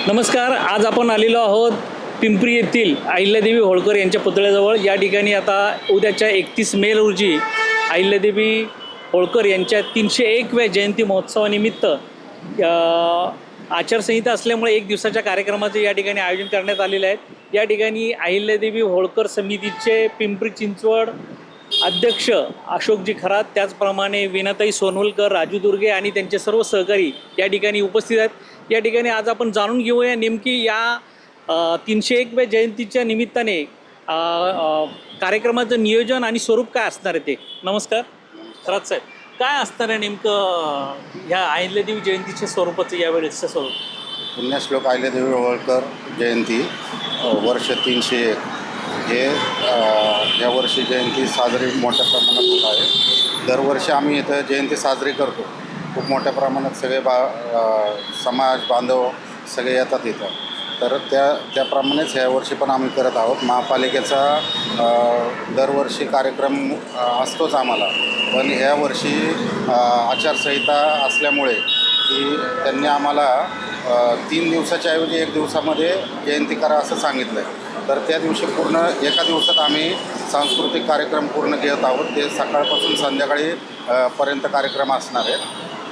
नमस्कार. आज आपण आलेलो आहोत पिंपरी येथील अहिल्यादेवी होळकर यांच्या पुतळ्याजवळ. या ठिकाणी आता उद्याच्या 31 मे रोजी अहिल्यादेवी होळकर यांच्या 301व्या जयंती महोत्सवानिमित्त आचारसंहिता असल्यामुळे एक दिवसाच्या कार्यक्रमाचे या ठिकाणी आयोजन करण्यात आलेले आहेत. या ठिकाणी अहिल्यादेवी होळकर समितीचे पिंपरी चिंचवड अध्यक्ष अशोकजी खरात, त्याचप्रमाणे विनाताई सोनवलकर, राजू दुर्गे आणि त्यांचे सर्व सहकारी या ठिकाणी उपस्थित आहेत. या ठिकाणी आज आपण जाणून घेऊया नेमकी या 301व्या जयंतीच्या निमित्ताने कार्यक्रमाचं नियोजन आणि स्वरूप काय असणार आहे ते. नमस्कार खरात साहेब, काय असणार आहे नेमकं ह्या अहिल्यादेवी जयंतीच्या स्वरूपाचं यावेळेचं स्वरूप? पुण्यश्लोक अहिल्यादेवी होळकर जयंती वर्ष 301 हे यावर्षी जयंती साजरी मोठ्या प्रमाणात होत आहे. दरवर्षी आम्ही इथं जयंती साजरी करतो. खूप मोठ्या प्रमाणात सगळे समाज बांधव सगळे येतात इथं. तर त्याप्रमाणेच यावर्षी पण आम्ही करत आहोत. महापालिकेचा दरवर्षी कार्यक्रम असतोच आम्हाला, पण यावर्षी आचारसंहिता असल्यामुळे की त्यांनी आम्हाला 3 दिवसाच्या ऐवजी 1 दिवसामध्ये जयंती करा असं सांगितलं आहे. तर त्या दिवशी पूर्ण एका दिवसात आम्ही सांस्कृतिक कार्यक्रम पूर्ण घेत आहोत. ते सकाळपासून संध्याकाळी पर्यंत कार्यक्रम असणार आहेत.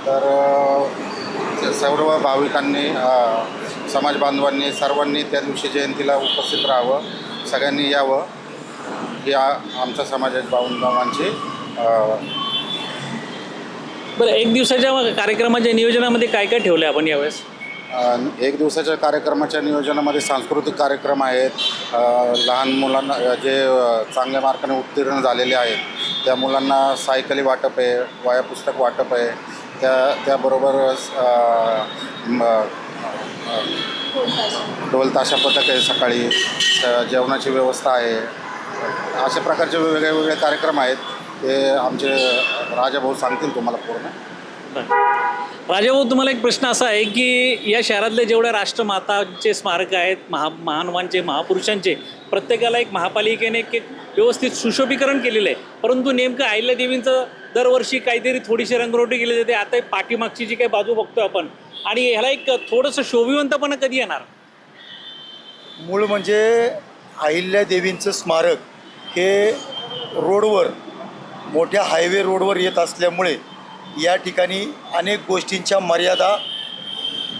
तर सर्व भाविकांनी समाज बांधवांनी सर्वांनी त्या दिवशी जयंतीला उपस्थित राहावं, सगळ्यांनी यावं ही आमच्या समाजाच्या बांधवांची. बरं, एक दिवसाच्या कार्यक्रमाच्या नियोजनामध्ये काय काय ठेवलं आहे आपण यावेळेस? 1 दिवसाच्या कार्यक्रमाच्या नियोजनामध्ये सांस्कृतिक कार्यक्रम आहेत. लहान मुलांना जे चांगल्या मार्काने उत्तीर्ण झालेले आहेत त्या मुलांना सायकली वाटप आहे, वह्या-पुस्तक वाटप आहे. त्याबरोबर ढोल ताशा पथक आहे, सकाळी जेवणाची व्यवस्था आहे. अशा प्रकारचे वेगळे कार्यक्रम आहेत. ते आमचे राजाभाऊ सांगतील तुम्हाला पूर्ण. राजाभाऊ, तुम्हाला एक प्रश्न असा आहे की या शहरातले जेवढ्या राष्ट्रमातांचे स्मारक आहेत, महानवांचे महापुरुषांचे, प्रत्येकाला एक महापालिकेने एक व्यवस्थित सुशोभीकरण केलेलं आहे. परंतु नेमकं अहिल्यादेवींचं दरवर्षी काहीतरी थोडीशी रंगरोटी केली जाते. आता पाठीमागची जी काही बाजू बघतोय आपण, आणि ह्याला एक थोडंसं शोभिवंतपणा कधी येणार? मूळ म्हणजे अहिल्यादेवींचं स्मारक हे रोडवर, मोठ्या हायवे रोडवर येत असल्यामुळे या ठिकाणी अनेक गोष्टींच्या मर्यादा,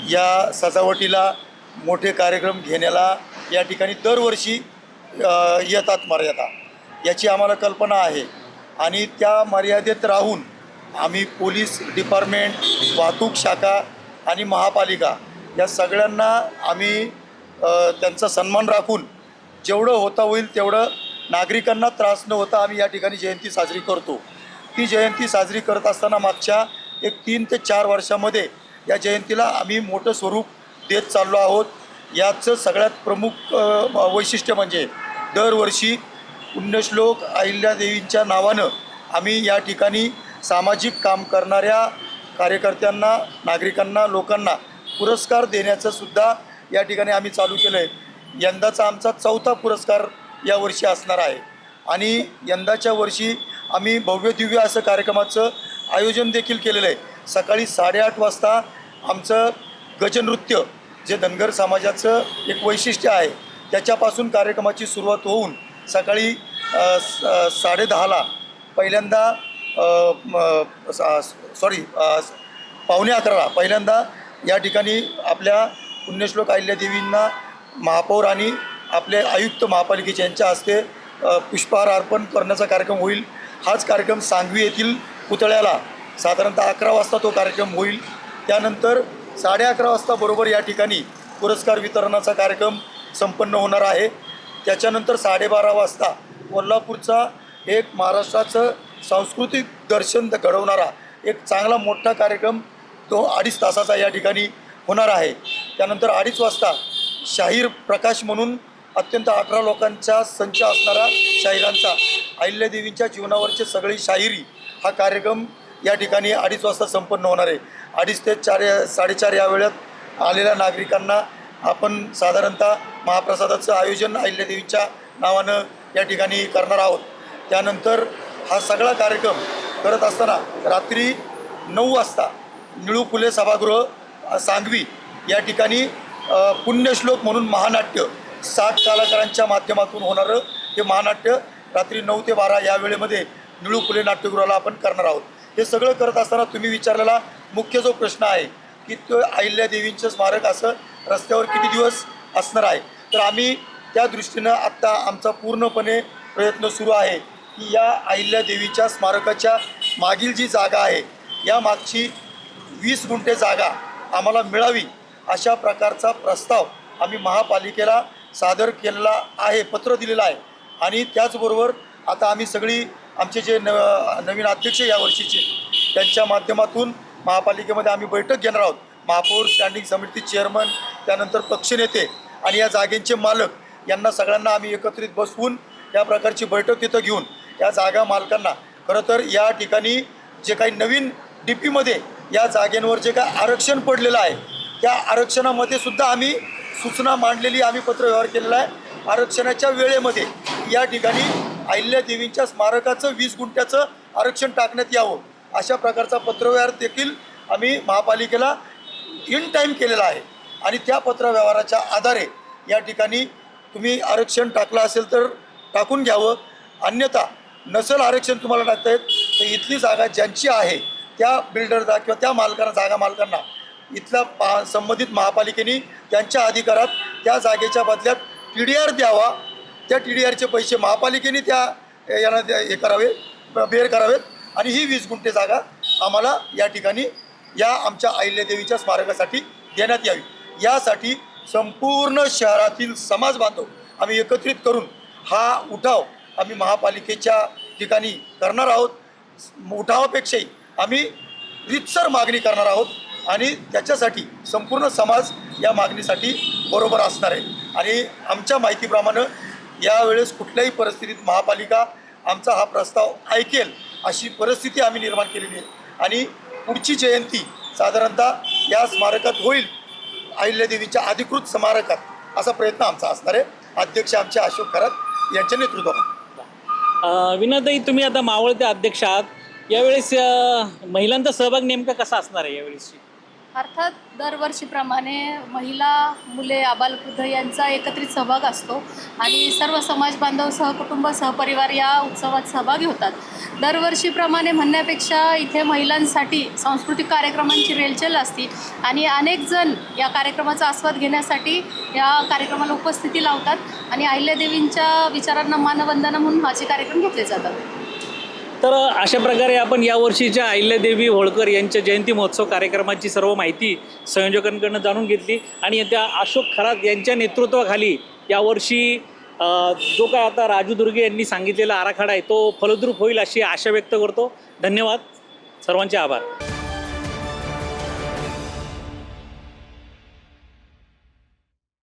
या सजावटीला, मोठे कार्यक्रम घेण्याला या ठिकाणी दरवर्षी येतात मर्यादा. याची आम्हाला कल्पना आहे आणि त्या मर्यादेत राहून आम्ही पोलीस डिपार्टमेंट, वाहतूक शाखा आणि महापालिका या सगळ्यांना आम्ही त्यांचा सन्मान राखून जेवढं होता होईल तेवढं नागरिकांना त्रास न होता आम्ही या ठिकाणी जयंती साजरी करतो. ती जयंती साजरी करत असताना मागच्या 3 ते 4 वर्षामध्ये या जयंतीला आम्ही मोठं स्वरूप देत चाललो आहोत. याचं सगळ्यात प्रमुख वैशिष्ट्य म्हणजे दरवर्षी पुण्यश्लोक अहिल्यादेवींच्या नावानं आम्ही या ठिकाणी सामाजिक काम करणाऱ्या कार्यकर्त्यांना, नागरिकांना, लोकांना पुरस्कार देण्याचं सुद्धा या ठिकाणी आम्ही चालू केलं आहे. यंदाचा आमचा 4था पुरस्कार यावर्षी असणार आहे आणि यंदाच्या वर्षी आम्ही भव्यदिव्य असं कार्यक्रमाचं आयोजन देखील केलेलं आहे. सकाळी 8:30 वाजता आमचं गजनृत्य, जे धनगर समाजाचं एक वैशिष्ट्य आहे, त्याच्यापासून कार्यक्रमाची सुरुवात होऊन सकाळी 10:30ला पहिल्यांदा 11:15 पहिल्यांदा या ठिकाणी आपल्या पुण्यश्लोक अहिल्यादेवींना महापौर आणि आपले आयुक्त महापालिकेच्या यांच्या हस्ते पुष्पहार अर्पण करण्याचा कार्यक्रम होईल. हाच कार्यक्रम सांगवी येथील पुतळ्याला साधारणतः 11 वाजता तो कार्यक्रम होईल. त्यानंतर 11:30 वाजता बरोबर या ठिकाणी पुरस्कार वितरणाचा कार्यक्रम संपन्न होणार आहे. त्याच्यानंतर 12:30 वाजता कोल्हापूरचा एक महाराष्ट्राचं सांस्कृतिक दर्शन घडवणारा एक चांगला मोठा कार्यक्रम तो 2.5 तासाचा या ठिकाणी होणार आहे. त्यानंतर 2:30 वाजता शाहीर प्रकाश म्हणून अत्यंत 18 लोकांचा संच असणारा शाहिरांचा, अहिल्यादेवींच्या जीवनावरची सगळी शाहिरी हा कार्यक्रम या ठिकाणी 2:30 वाजता संपन्न होणार आहे. 2:30 ते 4:30 या वेळात आलेल्या नागरिकांना आपण साधारणतः महाप्रसादाचं आयोजन अहिल्यादेवींच्या नावानं या ठिकाणी करणार आहोत. त्यानंतर हा सगळा कार्यक्रम करत असताना रात्री 9 वाजता निळू फुले सभागृह सांगवी या ठिकाणी पुण्यश्लोक म्हणून महानाट्य 60 कलाकारांच्या माध्यमातून होणारं हे महानाट्य रात्री 9 ते 12 या वेळेमध्ये निळू फुले नाट्यगृहाला आपण करणार आहोत. हे सगळं करत असताना तुम्ही विचारलेला मुख्य जो प्रश्न आहे की तो अहिल्यादेवींचं स्मारक असं रस्त्यावर किती दिवस असणार आहे, तर आम्ही त्या दृष्टीनं आत्ता आमचा पूर्णपणे प्रयत्न सुरू आहे की या अहिल्यादेवीच्या स्मारकाच्या मागील जी जागा आहे या मागची 20 गुंठे जागा आम्हाला मिळावी अशा प्रकारचा प्रस्ताव आम्ही महापालिकेला सादर केलेला आहे, पत्र दिलेलं आहे. आणि त्याचबरोबर आता आम्ही सगळी आमचे जे नवीन अध्यक्ष या वर्षीचे त्यांच्या माध्यमातून महापालिकेमध्ये आम्ही बैठक घेणार आहोत. महापौर, स्टँडिंग समिती चेअरमन, त्यानंतर पक्षनेते आणि या जागेंचे मालक यांना सगळ्यांना आम्ही एकत्रित बसवून या प्रकारची बैठक तिथं घेऊन या जागा मालकांना खरं तर या ठिकाणी जे काही नवीन DPमध्ये या जागेंवर जे काय आरक्षण पडलेलं आहे त्या आरक्षणामध्ये सुद्धा आम्ही सूचना मांडलेली, आम्ही पत्रव्यवहार केलेला आहे. आरक्षणाच्या वेळेमध्ये या ठिकाणी अहिल्यादेवींच्या स्मारकाचं 20 गुंठ्याचं आरक्षण टाकण्यात यावं अशा प्रकारचा पत्रव्यवहार देखील आम्ही महापालिकेला इन टाईम केलेला आहे. आणि त्या पत्रव्यवहाराच्या आधारे या ठिकाणी तुम्ही आरक्षण टाकलं असेल तर टाकून घ्यावं, अन्यथा नसेल आरक्षण तुम्हाला टाकता येत तर इथली जागा ज्यांची आहे त्या बिल्डरला किंवा त्या मालकांना, जागा मालकांना इथल्या संबंधित महापालिकेने त्यांच्या अधिकारात त्या जागेच्या बदल्यात TDR द्यावा. त्या TDRचे पैसे महापालिकेने त्या यांना हे करावे, बेअर करावेत आणि ही 20 गुंठे जागा आम्हाला या ठिकाणी या आमच्या अहिल्यादेवीच्या स्मारकासाठी देण्यात यावी. यासाठी संपूर्ण शहरातील समाज बांधव आम्ही एकत्रित करून हा उठाव आम्ही महापालिकेच्या ठिकाणी करणार आहोत. उठावापेक्षाही आम्ही रीतसर मागणी करणार आहोत आणि त्याच्यासाठी संपूर्ण समाज या मागणीसाठी बरोबर असणार आहे. आणि आमच्या माहितीप्रमाणे यावेळेस कुठल्याही परिस्थितीत महापालिका आमचा हा प्रस्ताव ऐकेल अशी परिस्थिती आम्ही निर्माण केलेली आहे. आणि पुढची जयंती साधारणतः या स्मारकात होईल, अहिल्यादेवीच्या अधिकृत स्मारकात असा प्रयत्न आमचा असणार आहे. अध्यक्ष आमचे अशोक खरात यांच्या नेतृत्वात. विनाताई, तुम्ही आता मावळते अध्यक्ष आहात, यावेळेस महिलांचा सहभाग नेमका कसा असणार आहे यावेळेसची? अर्थात दरवर्षीप्रमाणे महिला, मुले, आबालवृद्ध यांचा एकत्रित सहभाग असतो आणि सर्व समाज बांधव, सहकुटुंब, सहपरिवार या उत्सवात सहभागी होतात. दरवर्षीप्रमाणे म्हणण्यापेक्षा इथे महिलांसाठी सांस्कृतिक कार्यक्रमांची रेलचेल असते आणि अनेक जण या कार्यक्रमाचा आस्वाद घेण्यासाठी या कार्यक्रमाला उपस्थिती लावतात आणि अहिल्यादेवींच्या विचारांना मानवंदना म्हणून माझे कार्यक्रम घेतले जातात. तर अशा प्रकारे आपण यावर्षीच्या अहिल्यादेवी होळकर यांच्या जयंती महोत्सव कार्यक्रमाची सर्व माहिती संयोजकांकडून जाणून घेतली आणि त्या अशोक खरात यांच्या नेतृत्वाखाली यावर्षी जो काय आता राजू दुर्गे यांनी सांगितलेला आराखडा आहे तो फलद्रूप होईल अशी आशा व्यक्त करतो. धन्यवाद, सर्वांचे आभार.